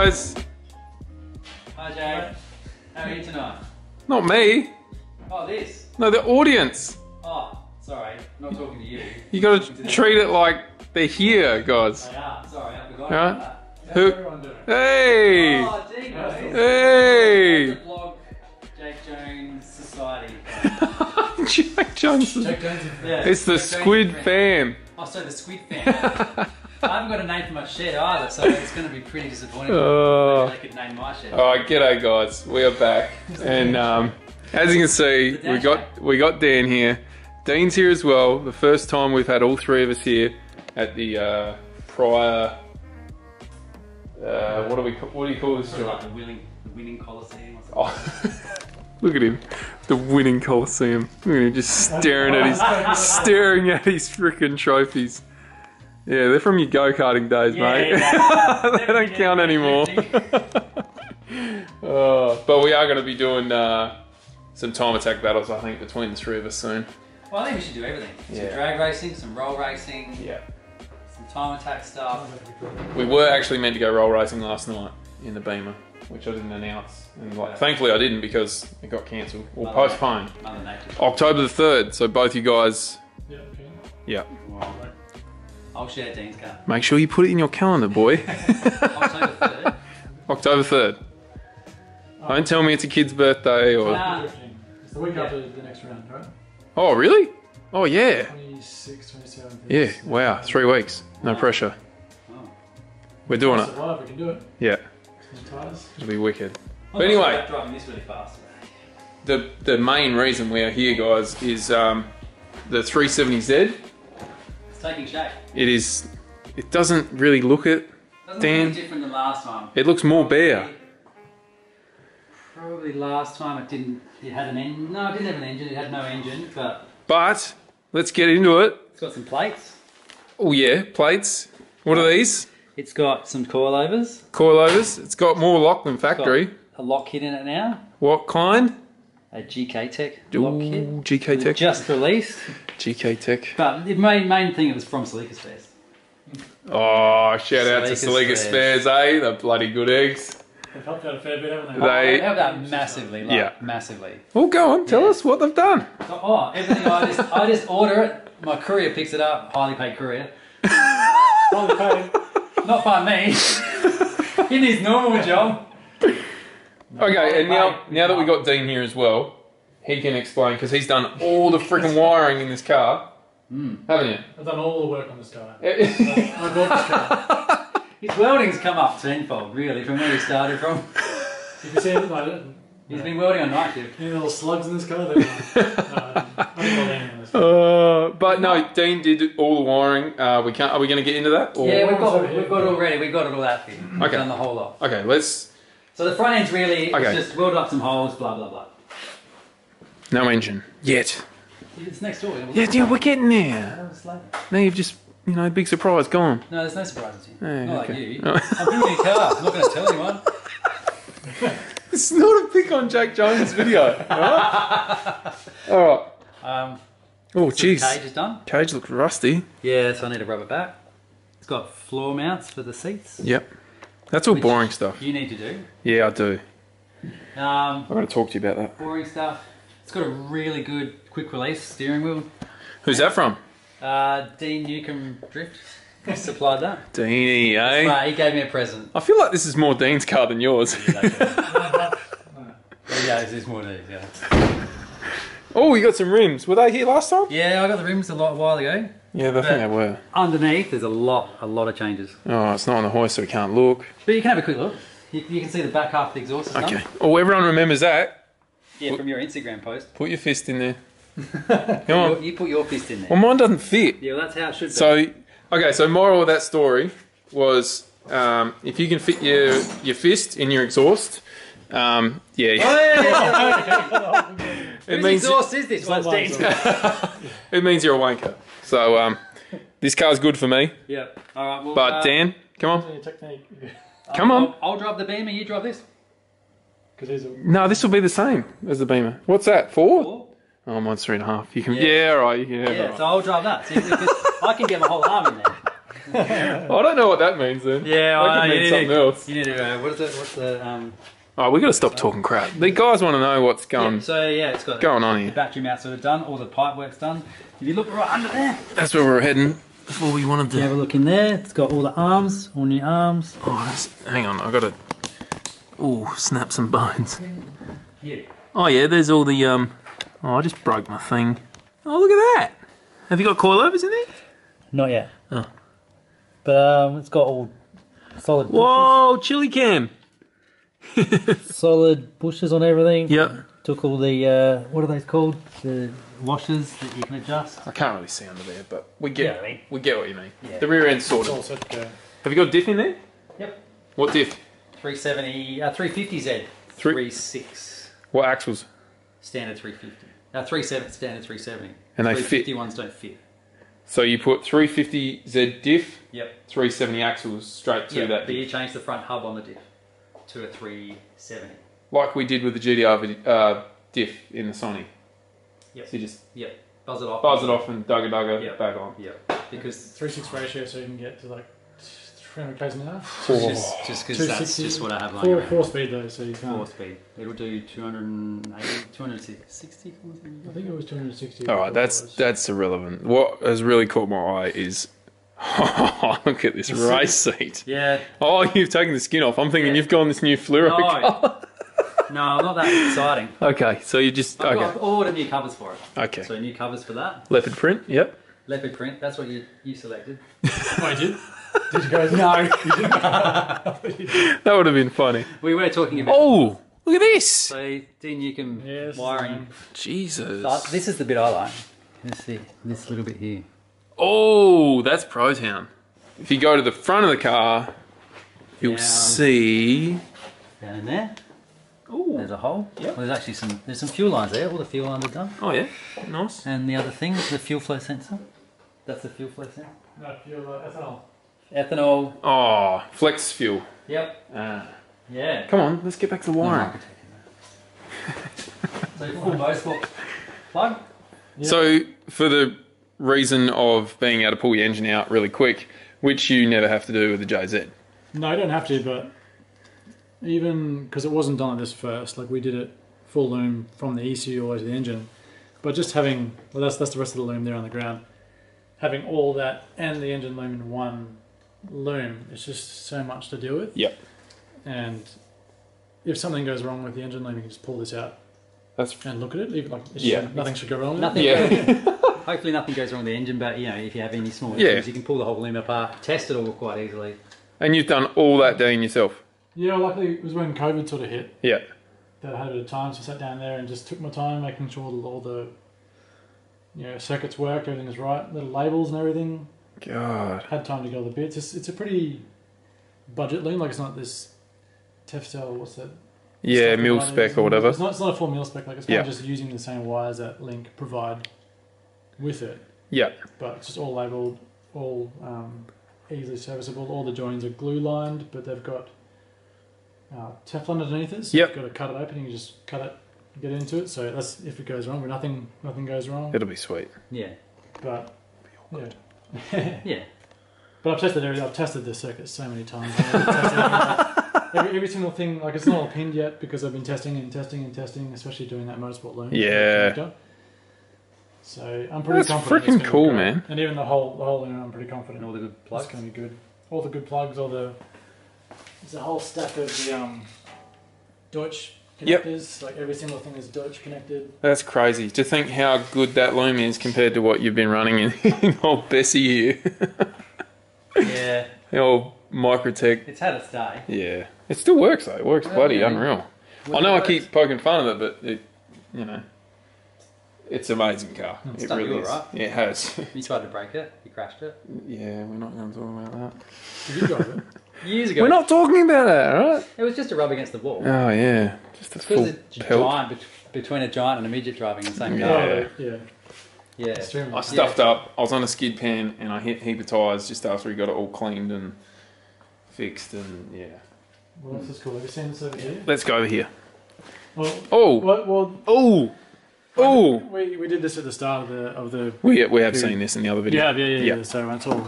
guys. Hi Jay. How are you tonight? Not me. Oh, this? No, the audience. Oh, sorry. I'm not talking to you. You gotta treat it like they're here, guys. They are. Sorry, I forgot Alright. about that. Who? Hey! Oh, Dino. Hey! The blog Jake Jones Society. Jack Johnson. Jack Jones. Yeah, It's the Jake Jones Squid friend. Fam. Oh, so the Squid Fam. I haven't got a name for my shed either, so it's going to be pretty disappointing. Maybe they could name my shed. Alright, g'day guys. We are back. And as you can see, we got Dan here. Dean's here as well. The first time we've had all three of us here at the prior what do you call this joint? Like the winning Coliseum or something. Oh, look at him, the winning Coliseum. Look at him just staring at his freaking trophies. Yeah, they're from your go-karting days, mate. Yeah. They don't count anymore. But we are going to be doing some time attack battles, I think, between the three of us soon. Well, I think we should do everything. Some Yeah. drag racing, some roll racing, Yeah. some time attack stuff. We were actually meant to go roll racing last night in the Beamer, which I didn't announce. And thankfully I didn't because it got cancelled or postponed. Mother Nature. October the 3rd, so both you guys, Yeah, okay. yeah. Well, I'll share Dean's car. Make sure you put it in your calendar, boy. October 3rd. October 3rd. Don't tell me it's a kid's birthday or... Nah. It's the week after the next round, right? Oh, really? Oh, yeah. 26, 27. Yeah, wow, 3 weeks. No pressure. Oh. We're doing it. Survive, we can do it. Yeah, Some tires. it'll be wicked. I'm But not anyway, sure about driving this really fast. the main reason we are here, guys, is the 370Z. It's taking shape. It doesn't really look it. Doesn't Dan? look any different than last time. It looks more bare. Probably last time it didn't. It had an engine. No, it didn't have an engine. It had no engine, but But let's get into it. it's got some plates. Oh yeah, plates. What are these? It's got some coilovers. Coilovers. It's got more lock than It's got factory. a lock kit in it now. What kind? A GK Tech lock kit. Ooh, GK Tech. Just released. GK Tech. But the main thing, it was from Salika Spares. Oh, shout out to Salika Salika Spares. Spares, eh? The bloody good eggs. They've helped out a fair bit, haven't They- They helped out massively. Like, Yeah. massively. Well, go on. Tell us what they've done. Oh, everything I just order it. My courier picks it up. Highly paid courier. Highly paid. Not by me. In his normal job. Okay, and now that we got Dean here as well, he can explain because he's done all the freaking wiring in this car, haven't you? I've done all the work on this car. Yeah. I bought this car. His welding's come up tenfold, really, from where he started from. You can see it, like, He's been welding on night shift. any little slugs in this car? No, I didn't bother anything on this car. But no, Dean did all the wiring. Are we going to get into that? Or? Yeah, we've got it all ready. We've got it all out here. We've Okay. done the whole lot. Okay, let's... So the front end's really Okay. it's just weld up some holes, blah, blah, blah. No engine. Yet. It's next door. Yeah, we're getting there. Oh, it's later. Now you've just, big surprise, gone. No, there's no surprises here. Hey, Not okay. like you. Oh. I'm building a car. I'm not going to tell anyone. It's not a pick on Jake Jones' video. Alright. Oh, So the jeez. cage is done. Cage looks rusty. Yeah, so I need to rub it back. It's got floor mounts for the seats. Yep. That's all Which boring stuff. You need to do. Yeah, I do. Um, I've got to talk to you about that. boring stuff. It's got a really good quick release steering wheel. Who's that from? Dean Newcomb Drift. He supplied that. Deanie, eh? Right, he gave me a present. I feel like this is more Dean's car than yours. Yeah, this is more than it, yeah. Oh, you got some rims. Were they here last time? Yeah, I got the rims a while ago. Yeah, I think they were. Underneath, there's a lot of changes. Oh, it's not on the hoist, so we can't look. But you can have a quick look. You can see the back half of the exhaust system. Okay. Oh, everyone remembers that. Yeah, from your Instagram post. Put your fist in there. Come on. You put your fist in there. Well, mine doesn't fit. Yeah, well, that's how it should be. So, okay, so moral of that story was if you can fit your fist in your exhaust, yeah. Whose exhaust is this? Well, it's Dean's. It means you're a wanker. So, this car's good for me. Yeah. All right. Well, But Dan, come on. Any technique? Come on. I'll drive the Beamer. You drive this. Because he's a... No, this will be the same as the Beamer. What's that? 4? Four? Oh, mine's 3.5. You can. Yeah. Yeah, all right. Yeah, Yeah. right. So I'll drive that. See, because I can get my whole arm in there. I don't know what that means then. Yeah, that could mean something else. You need to, what is it? What's the, Oh, we got to stop talking crap. The guys want to know what's going, it's got going on the here. battery mount sort of done, all the pipe work's done. If you look right under there, That's where we're heading. Before we wanted you have a to. look in there. It's got all the arms, all new arms. Oh, hang on. I got to. Oh, snap some bones. Yeah. Oh yeah, there's all the. Oh, I just broke my thing. Oh, look at that. Have you got coilovers in there? Not yet. Oh. But it's got all solid. Whoa, chili cam. Solid bushes on everything. Yep. Took all the what are those called? The washers that you can adjust. I can't really see under there, but we get Yeah, I mean. we get what you mean. Yeah. The rear end's It's sorted. all set to go. Have you got diff in there? Yep. What diff? 370, 350Z. 36. What axles? Standard 350. 37 standard 370. And they fit. 350 ones don't fit. So you put 350Z diff, Yep. 370 axles straight to Yeah, that but diff. you change the front hub on the diff to a 370. Like we did with the GDR diff in the Sony. Yep. So you just Yep. Buzz it off. buzz it off and dugga Yep. back on. Yep. Because 3:6 ratio, so you can get to like 300 k's an hour. just because that's 260. just what I have lying around. Four speed though, so you can't. 4 speed. It'll do 280, 260. I think it was 260. All right, that's irrelevant. What has really caught my eye is, look at this race seat. Yeah. Oh, you've taken the skin off. I'm thinking Yeah. you've gone this new fluoro No. colour. No, not that exciting. Okay, so you just I've ordered new covers for it. Okay. So new covers for that. Leopard print. Yep. Leopard print. That's what you selected. Oh, I did. Did you guys? No. That would have been funny. We were talking about. Oh, look at this. So Dean Newcomb Yes, wiring. Jesus. So this is the bit I like. Let's see this little bit here. Oh, that's Pro Town. If you go to the front of the car, you'll Down. see. Down in there. Oh. There's a hole. Yep. Well, there's actually some fuel lines there. All the fuel lines are done. Oh yeah, nice. And the other thing is the fuel flow sensor. That's the fuel flow sensor. No, fuel, ethanol. Ethanol. Oh, flex fuel. Yep. Ah. Yeah. Come on, let's get back to the No, wiring. I can take it now. So full motorsport plug. Yep. So, for the reason of being able to pull your engine out really quick, which you never have to do with the JZ. No, you don't have to, but even because it wasn't done at this first, like we did it full loom from the ECU all the way to the engine, but just having, well, that's the rest of the loom there on the ground, having all that and the engine loom in one loom, it's just so much to deal with. Yep. And if something goes wrong with the engine loom, you can just pull this out That's and look at it. Even like Yeah. nothing should go wrong with Nothing. yeah. Hopefully nothing goes wrong with the engine, but you know, if you have any small Yeah. issues, you can pull the whole loom apart, test it all quite easily. And you've done all that, Dean, yourself. it. Yeah, luckily it was when COVID sort of hit Yeah. that I had a bit of time, so I sat down there and just took my time making sure that all the circuits worked, everything was right, little labels and everything. God. Had time to get all the bits. It's a pretty budget loom, like it's not this Teftel, what's that? Yeah, stuff mil that spec is. or whatever. It's not a full mil spec, like it's kind Yeah. of just using the same wires that Link provide with it. Yeah. But it's just all labelled, all easily serviceable. All the joins are glue lined, but they've got Teflon underneath it. So Yep. you've got to cut it open. You can just cut it, get into it. So that's if it goes wrong. But nothing goes wrong. It'll be sweet. Yeah. But yeah. Yeah. But I've tested everything. I've tested the circuit so many times. I've tested every single thing. Like it's not all pinned yet because I've been testing and testing and testing, especially doing that motorsport loom. Yeah. So I'm pretty That's confident. freaking it's gonna cool, go. man. And even the whole loom, I'm pretty confident. And all the good It's plugs. going to be good. All the good plugs, all the there's a whole stack of the Deutsch Yep. connectors. Like every single thing is Deutsch connected. That's crazy. To think how good that loom is compared to what you've been running in old Bessie here. Yeah. The old Microtech. It's had its day. Yeah. It still works though. It works Yeah, bloody yeah. unreal. Well, I know it I works. keep poking fun of it, but it, you know, it's an amazing car. It's It done really you is. all right. Yeah, it has. You tried to break it. You crashed it. Yeah, we're not going to talk about that. Did you drive it? Years ago. We're not talking about that, alright? It was just a rub against the wall. Oh yeah, just a full Because a pelt. giant between a giant and a midget driving in the same car. Yeah. Yeah. Yeah. Extremely. I stuffed up. I was on a skid pan and I hit a heap of tyres just after we got it all cleaned and fixed and yeah. What else is cool? Have you seen this over here? Let's go over here. Well, Oh, well, oh, Oh, We did this at the start of the. we have seen this in the other video. Yeah. So it's all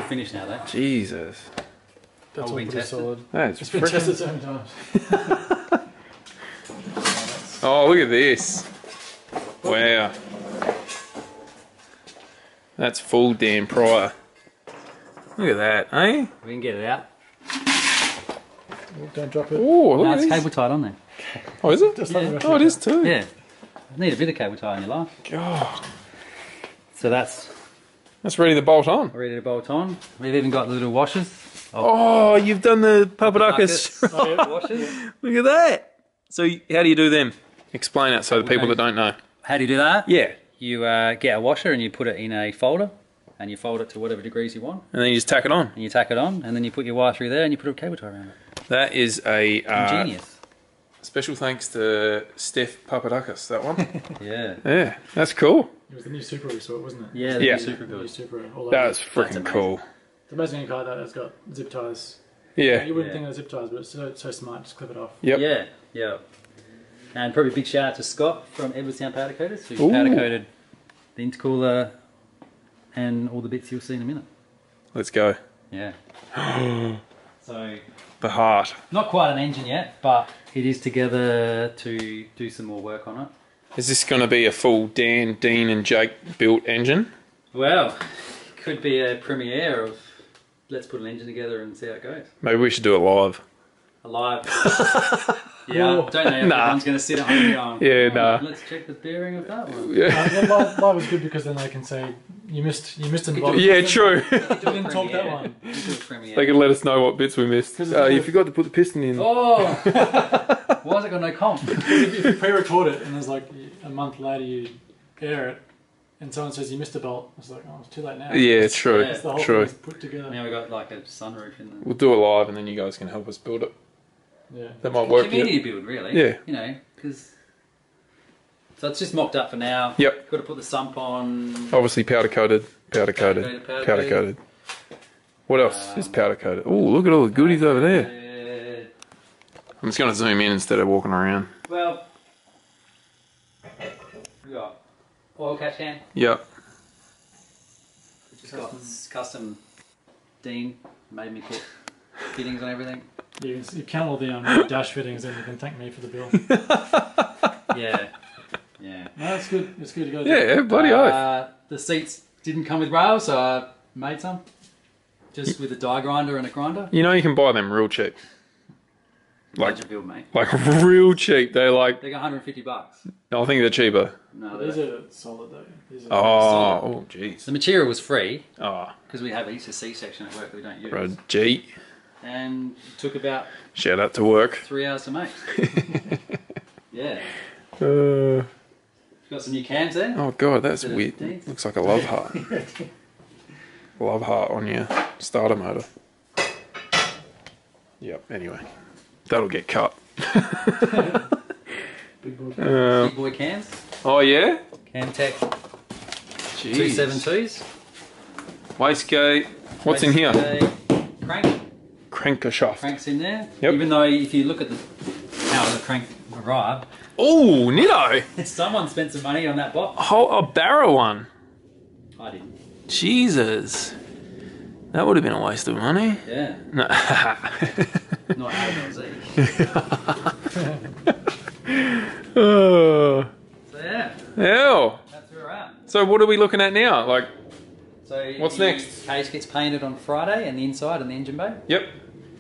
finished now, though. Jesus, that's all been pretty tested? solid. that's It's been freaking. tested so many times. Oh, look at this! Wow, that's full Dan Pryor. Look at that, eh? We can get it out. Don't drop it. Oh, look No, at it's this. cable tied on there. Oh, is it? Just like the rest Oh, of it is too. Yeah. Need a bit of cable tie in your life. God, So that's that's ready to bolt on. ready to bolt on. We've even got the little washers. Oh, you've done the Papadakis. Buckets, washers. Look at that. So, how do you do them? Explain it so the people that don't know. How do you do that? Yeah, You get a washer and you put it in a folder, and you fold it to whatever degrees you want, and then you just tack it on. and you tack it on, and then you put your wire through there, and you put a cable tie around it. That is a Ingenious. special thanks to Steph Papadakis. That one. Yeah. Yeah, that's cool. It was the new Super we saw, wasn't it? Yeah, Yeah. they're super The new good. Super. All That's over. freaking amazing. cool. The amazing thing about that, it's got zip ties. Yeah. You wouldn't Yeah. think of zip ties, but it's so smart. Just clip it off. Yep. Yeah, yeah. And probably a big shout out to Scott from Edwardstown Powder Coaters, who Ooh. powder coated the intercooler and all the bits you'll see in a minute. Let's go. Yeah. So, The heart. not quite an engine yet, but it is together to do some more work on it. Is this going to be a full Dan, Dean, and Jake built engine? Well, could be a premiere of let's put an engine together and see how it goes. Maybe we should do it live. Alive. Yeah, I don't know if Nah. everyone's going to sit at home going, Yeah, "Oh, nah. let's check the bearing of that one. Yeah. Live is good because then they can say you missed an involvement. Yeah, true. Didn't talk that one. You do a premiere. They can let us know what bits we missed. 'Cause it's You forgot to put the piston in. Oh! Why has it got no comp? If you pre-record it and there's like a month later you air it and someone says you missed a bolt, it's like, oh, it's too late now. Yeah, true. Yeah. It's the whole True. thing is put together. Now we got like a sunroof in the We'll do it live and then you guys can help us build it. Yeah. That might work. community Yeah. build, really. Yeah. You know, because so it's just mocked up for now. Yep. Got to put the sump on. Obviously powder coated, powder coated, Powder powder coated. coated. What else is powder coated? Oh, look at all the goodies over there. I'm just going to zoom in instead of walking around. Well, we got oil catch can. Yep. Just got custom Dean made me put fittings on everything. You count all the dash fittings and you can thank me for the bill. Yeah. Yeah. No, it's good. It's good to go. Yeah, bloody oath. The seats didn't come with rails, so I made some. Just with a die grinder and a grinder. You know you can buy them real cheap. Like, Budget build, mate. like real cheap. They're like, They got $150. I think they're cheaper. No, These they're- are solid though. These are Oh, jeez. the material was free Oh, because we have a C section at work that we don't use, bro, G. and it took about Shout out to work. 3 hours to make. Yeah, Uh, got some new cams there. oh god, that's Bit of weird. Dean's. Looks like a love heart. Love heart on your starter motor. Yep. Anyway, that'll get cut. big boy. Big boy cams, Oh yeah. Camtech Jeez. 272s. Wastegate. What's in here? Crank. Crankershaft. Crank's in there. Yep. Even though if you look at how the crank arrived, Oh, Nitto. someone spent some money on that box. A barrow one. I didn't. Jesus. That would have been a waste of money. Yeah. No. Not ALZ. Oh. So yeah, Ew. that's where we're at. So what are we looking at now? Like, So What's the next? Case gets painted on Friday, and the inside and the engine bay, yep.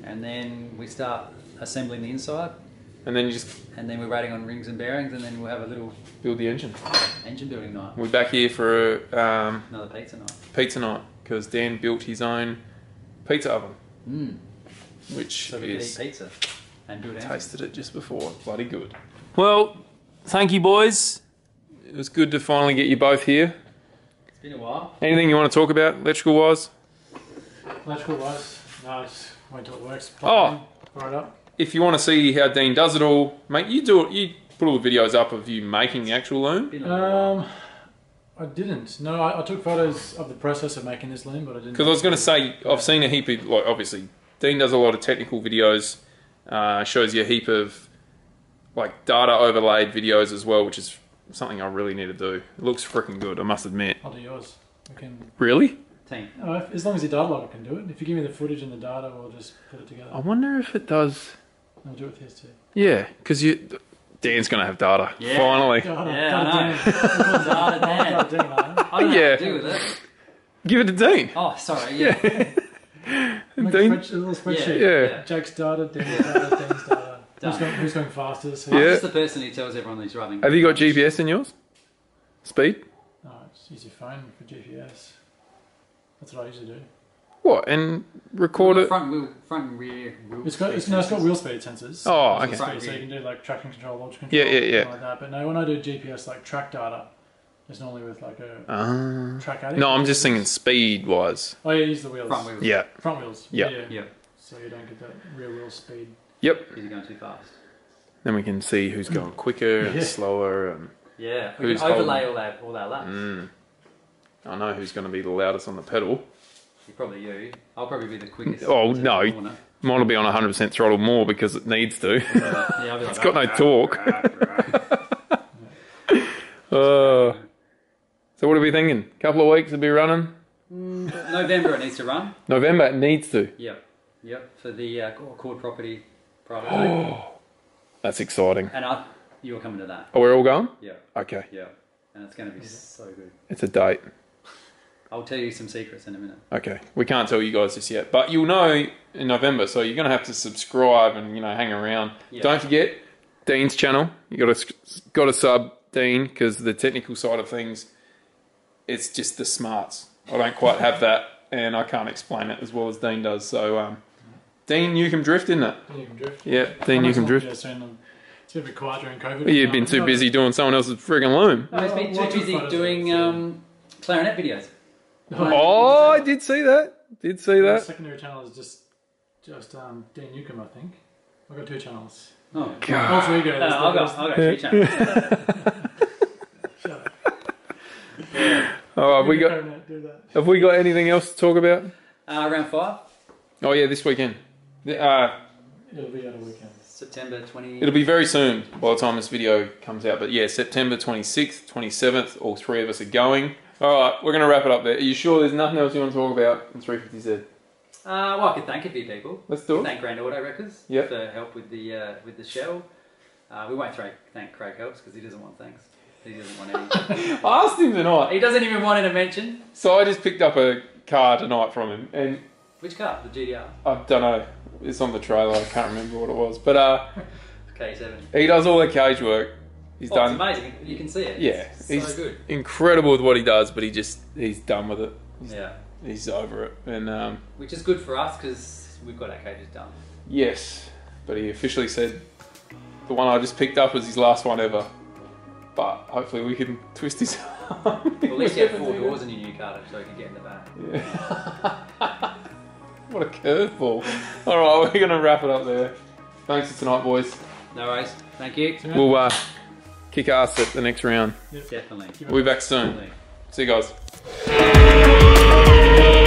and then we start assembling the inside, And then you just and then we're waiting on rings and bearings, and then we'll have a little build the engine. engine building night, We're back here for another pizza night. pizza night because Dan built his own pizza oven, which So we can eat is pizza and build engine. tasted it just before. Bloody good. Well, thank you, boys. It was good to finally get you both here. It's been a while. Anything you want to talk about, electrical wise? Electrical wise, no, just wait till it works. Oh. Fire it up. If you want to see how Dean does it all, mate, you do it. You put all the videos up of you making the actual loom. Been a while. I didn't. No, I took photos of the process of making this loom, but I didn't. Because I was going to say, I've seen a heap of, like, obviously, Dean does a lot of technical videos, shows you a heap of, like, data overlaid videos as well, which is something I really need to do. It looks freaking good, I must admit. I'll do yours. We can. Really? Team. Oh, as long as your data logger can do it. If you give me the footage and the data, we'll just put it together. I wonder if it does. I'll do it with his too. Yeah, because Dan's gonna have data. Yeah. Finally. Data, Yeah, data I know. Dan. Data Dan. Data Dan, man. I don't know Yeah. what to do with it. Give it to Dean. Oh, sorry. Yeah. Make Dean? a little spreadsheet. Yeah. Jake's data, Dan's data, Dan's data. Done. Who's going fastest? I'm Yeah. just the person who tells everyone he's running. Have you got GPS in yours? Speed? Oh, just use your phone for GPS. That's what I usually do. What? And record it? Front and rear wheel. It's got sensors. wheel speed sensors. Oh, It's okay. speed, so you can do like traction control, launch control, Yeah, yeah, yeah. something like that. But no, when I do GPS like track data, it's normally with like a track addict. No, I'm just thinking speed-wise. Oh yeah, use the wheels. Front wheels. Yeah. Front wheels. Yeah. Yeah. So you don't get that rear wheel speed. Yep. Because you're going too fast. Then we can see who's going quicker and Yeah. slower. And Yeah. We Who's can overlay all our laps. I know who's going to be the loudest on the pedal. Probably you. I'll probably be the quickest. Oh, to no. the corner. Mine will be on 100% throttle more because it needs to. Yeah, I'll be like, It's got no torque. So what are we thinking? Couple of weeks to be running? November it needs to run. November it needs to. Yep. For the Cord Property private day. That's exciting. And you're coming to that. Oh, we're all going? Yeah. Okay. Yeah. And it's going to be so good. It's a date. I'll tell you some secrets in a minute. Okay. We can't tell you guys this yet, but you'll know in November. So you're going to have to subscribe and hang around. Yeah. Don't forget Dean's channel. You got to sub Dean because the technical side of things, it's just the smarts. I don't quite have that, and I can't explain it as well as Dean does. So Dean, you can drift, isn't it? You can drift. Yeah, Dean, you can drift. Yeah, soon. It's been a bit quiet during COVID. You've been too busy doing someone else's friggin' loom. No, he's been too busy doing clarinet videos. Oh, I did see that. Did see The that. secondary channel is just Dan Newcomb, I think. I've got 2 channels. Oh, God. Alter ego. No, that's I'll the- go 3 channels. Shut up. Oh, Do that. have we got anything else to talk about? Round 5, Oh yeah, this weekend. It'll be at a weekend. September 20. It'll be very soon by the time this video comes out. But yeah, September 26th, 27th, all 3 of us are going. All right, we're going to wrap it up there. Are you sure there's nothing else you want to talk about in 350Z? Well, I could thank a few people. Let's do it. Thank Grand Auto Records Yep. for help with the shell. We won't thank Craig Helps because he doesn't want thanks. He doesn't want any. I asked him tonight. He doesn't even want it to mention. So I just picked up a car tonight from him, and Which car? The GDR. I don't know. It's on the trailer. I can't remember what it was, but K7. he does all the cage work. He's It's done. amazing. You can see it. Yeah, It's he's so good. incredible with what he does, but he's done with it. Yeah. He's over it, and Which is good for us because we've got our cages done. yes, but he officially said the one I just picked up was his last one ever. But hopefully we can twist his arm. Well, at least you have 4 doors in your new car so you can get in the back. Yeah. What a curveball. Alright, we're going to wrap it up there. Thanks for tonight, boys. No worries. Thank you. We'll kick ass at the next round. Definitely. We'll be back soon. Definitely. See you guys.